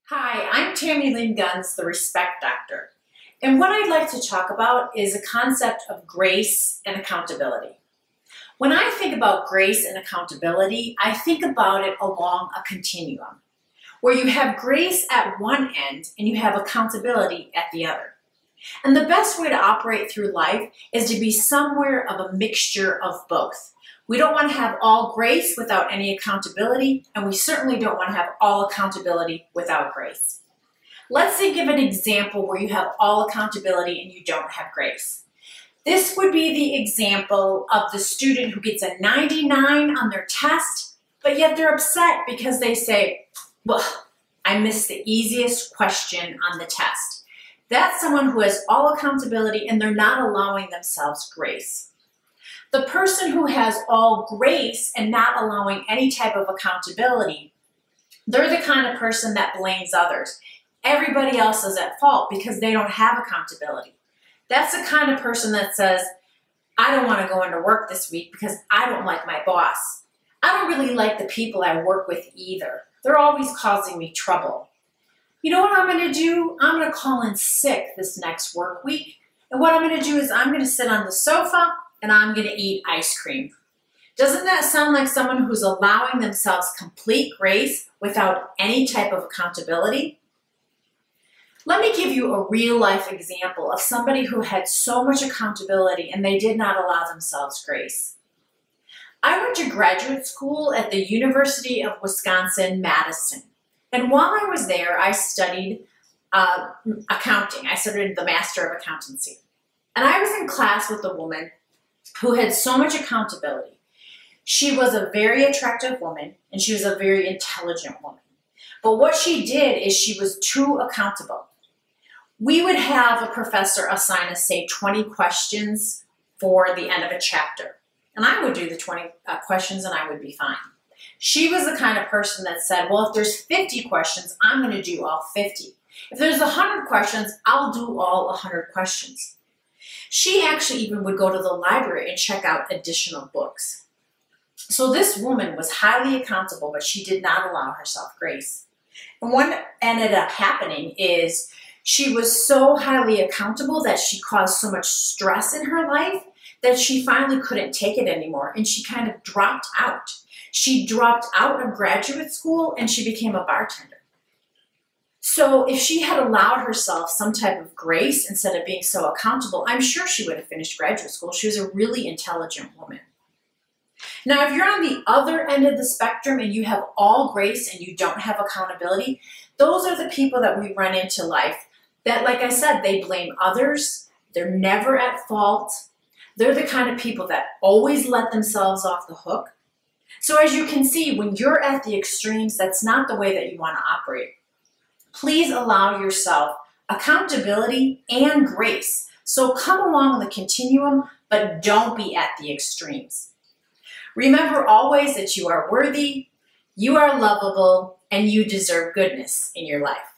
Hi, I'm Tammy Lynn Guns, the Respect Doctor. And what I'd like to talk about is the concept of grace and accountability. When I think about grace and accountability, I think about it along a continuum, where you have grace at one end and you have accountability at the other. And the best way to operate through life is to be somewhere of a mixture of both. We don't want to have all grace without any accountability, and we certainly don't want to have all accountability without grace. Let's think of an example where you have all accountability and you don't have grace. This would be the example of the student who gets a 99 on their test, but yet they're upset because they say, well, I missed the easiest question on the test. That's someone who has all accountability and they're not allowing themselves grace. The person who has all grace and not allowing any type of accountability, they're the kind of person that blames others. Everybody else is at fault because they don't have accountability. That's the kind of person that says, I don't want to go into work this week because I don't like my boss. I don't really like the people I work with either. They're always causing me trouble. You know what I'm going to do? I'm going to call in sick this next work week. And what I'm going to do is I'm going to sit on the sofa and I'm going to eat ice cream. Doesn't that sound like someone who's allowing themselves complete grace without any type of accountability? Let me give you a real life example of somebody who had so much accountability and they did not allow themselves grace. I went to graduate school at the University of Wisconsin-Madison. And while I was there, I studied accounting. I studied the Master of Accountancy. And I was in class with a woman who had so much accountability. She was a very attractive woman and she was a very intelligent woman. But what she did is she was too accountable. We would have a professor assign us, say, 20 questions for the end of a chapter. And I would do the 20 questions and I would be fine. She was the kind of person that said, well, if there's 50 questions, I'm going to do all 50. If there's 100 questions, I'll do all 100 questions. She actually even would go to the library and check out additional books. So this woman was highly accountable, but she did not allow herself grace. And what ended up happening is she was so highly accountable that she caused so much stress in her life that she finally couldn't take it anymore and she kind of dropped out. She dropped out of graduate school and she became a bartender. So if she had allowed herself some type of grace instead of being so accountable, I'm sure she would have finished graduate school. She was a really intelligent woman. Now, if you're on the other end of the spectrum and you have all grace and you don't have accountability, those are the people that we run into life that, like I said, they blame others. They're never at fault. They're the kind of people that always let themselves off the hook. So as you can see, when you're at the extremes, that's not the way that you want to operate. Please allow yourself accountability and grace. So come along the continuum, but don't be at the extremes. Remember always that you are worthy, you are lovable, and you deserve goodness in your life.